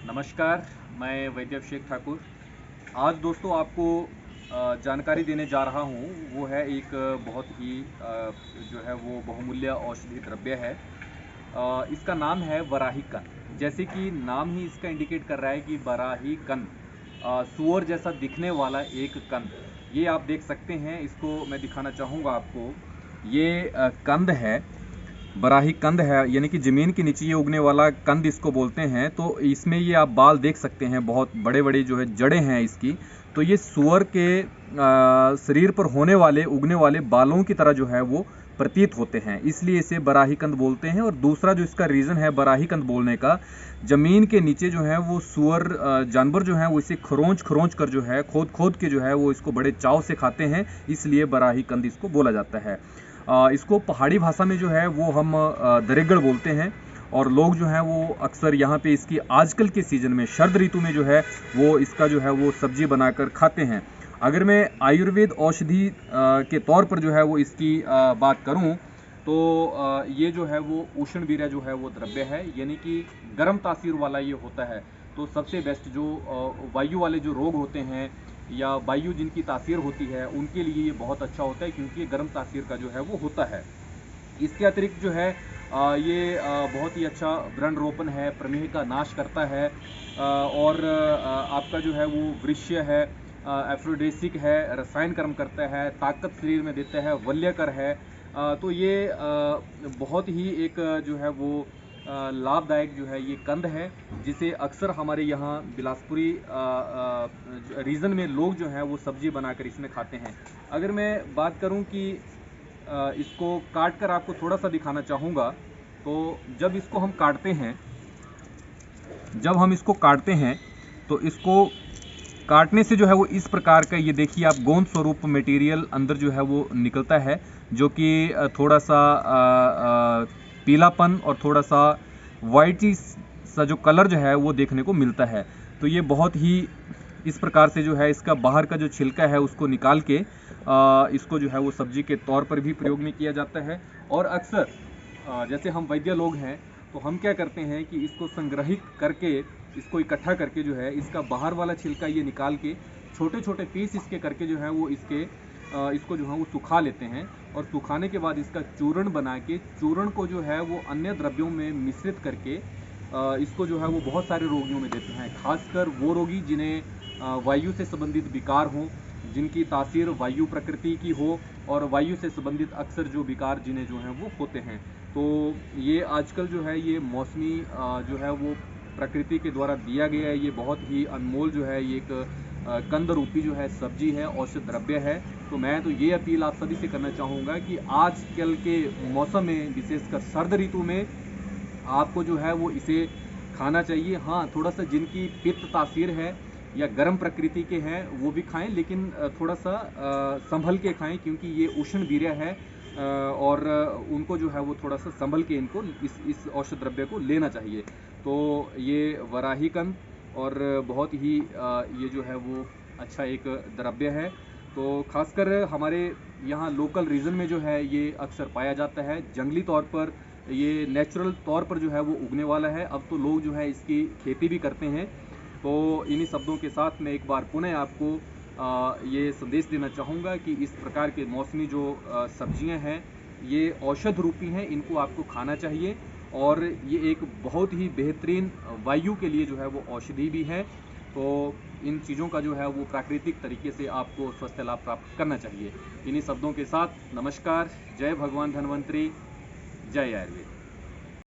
नमस्कार, मैं वैद्य अभिषेक ठाकुर। आज दोस्तों आपको जानकारी देने जा रहा हूँ, वो है एक बहुत ही जो है वो बहुमूल्य औषधि द्रव्य है। इसका नाम है वराही कंद। जैसे कि नाम ही इसका इंडिकेट कर रहा है कि वराही कंद, सूअर जैसा दिखने वाला एक कंद। ये आप देख सकते हैं, इसको मैं दिखाना चाहूँगा आपको। ये कंद है, बराही कंद है, यानी कि ज़मीन के नीचे ये उगने वाला कंद इसको बोलते हैं। तो इसमें ये आप बाल देख सकते हैं, बहुत बड़े बड़े जो है जड़ें हैं इसकी। तो ये सूअर के शरीर पर होने वाले उगने वाले बालों की तरह जो है वो प्रतीत होते हैं, इसलिए इसे बराही कंद बोलते हैं। और दूसरा जो इसका रीज़न है बराही कंद बोलने का, ज़मीन के नीचे जो है वो सूअर जानवर जो है वो इसे खरोंच खरोंच कर जो है खोद खोद के जो है वो इसको बड़े चाव से खाते हैं, इसलिए बराही कंद इसको बोला जाता है। इसको पहाड़ी भाषा में जो है वो हम दरेगड़ बोलते हैं। और लोग जो हैं वो अक्सर यहाँ पे इसकी आजकल के सीज़न में शरद ऋतु में जो है वो इसका जो है वो सब्जी बनाकर खाते हैं। अगर मैं आयुर्वेद औषधि के तौर पर जो है वो इसकी बात करूँ, तो ये जो है वो उष्ण वीर्य जो है वो द्रव्य है, यानी कि गर्म तासीर वाला ये होता है। तो सबसे बेस्ट जो वायु वाले जो रोग होते हैं या वायु जिनकी तासीर होती है, उनके लिए ये बहुत अच्छा होता है, क्योंकि ये गर्म तासीर का जो है वो होता है। इसके अतिरिक्त जो है ये बहुत ही अच्छा व्रण रोपण है, प्रमेह का नाश करता है। और आपका जो है वो वृष्य है, एफ्रोडेसिक है, रसायन कर्म करता है, ताकत शरीर में देता है, वल्यकर है। तो ये बहुत ही एक जो है वो लाभदायक जो है ये कंद है, जिसे अक्सर हमारे यहाँ बिलासपुरी रीजन में लोग जो हैं वो सब्जी बनाकर इसमें खाते हैं। अगर मैं बात करूं कि इसको काट कर आपको थोड़ा सा दिखाना चाहूँगा, तो जब हम इसको काटते हैं तो इसको काटने से जो है वो इस प्रकार का, ये देखिए आप, गोंद स्वरूप मटेरियल अंदर जो है वो निकलता है, जो कि थोड़ा सा पीलापन और थोड़ा सा वाइटी सा जो कलर जो है वो देखने को मिलता है। तो ये बहुत ही इस प्रकार से जो है इसका बाहर का जो छिलका है उसको निकाल के इसको जो है वो सब्जी के तौर पर भी प्रयोग में किया जाता है। और अक्सर जैसे हम वैद्य लोग हैं, तो हम क्या करते हैं कि इसको संग्रहित करके, इसको इकट्ठा करके जो है इसका बाहर वाला छिलका ये निकाल के छोटे छोटे पीस इसके करके जो है वो इसको जो है वो सुखा लेते हैं। और सुखाने के बाद इसका चूर्ण बना के, चूर्ण को जो है वो अन्य द्रव्यों में मिश्रित करके इसको जो है वो बहुत सारे रोगियों में देते हैं। खासकर वो रोगी जिन्हें वायु से संबंधित विकार हों, जिनकी तासीर वायु प्रकृति की हो, और वायु से संबंधित अक्सर जो विकार जिन्हें जो हैं वो होते हैं। तो ये आजकल जो है ये मौसमी जो है वो प्रकृति के द्वारा दिया गया है, ये बहुत ही अनमोल जो है ये एक कंद रूपी जो है सब्जी है, औषध द्रव्य है। तो मैं तो ये अपील आप सभी से करना चाहूँगा कि आजकल के मौसम में, विशेषकर सर्द ऋतु में, आपको जो है वो इसे खाना चाहिए। हाँ, थोड़ा सा जिनकी पित्त तासीर है या गर्म प्रकृति के हैं वो भी खाएं, लेकिन थोड़ा सा संभल के खाएं, क्योंकि ये उष्ण वीर्य है। और उनको जो है वो थोड़ा सा संभल के इनको इस औषध द्रव्य को लेना चाहिए। तो ये वराही कंद, और बहुत ही ये जो है वो अच्छा एक द्रव्य है। तो खासकर हमारे यहाँ लोकल रीजन में जो है ये अक्सर पाया जाता है। जंगली तौर पर ये नेचुरल तौर पर जो है वो उगने वाला है। अब तो लोग जो है इसकी खेती भी करते हैं। तो इन्हीं शब्दों के साथ मैं एक बार पुनः आपको ये संदेश देना चाहूँगा कि इस प्रकार के मौसमी जो सब्जियां हैं ये औषध रूपी हैं, इनको आपको खाना चाहिए। और ये एक बहुत ही बेहतरीन वायु के लिए जो है वो औषधि भी है। तो इन चीज़ों का जो है वो प्राकृतिक तरीके से आपको स्वास्थ्य लाभ प्राप्त करना चाहिए। इन्हीं शब्दों के साथ नमस्कार, जय भगवान धन्वंतरी, जय आयुर्वेद।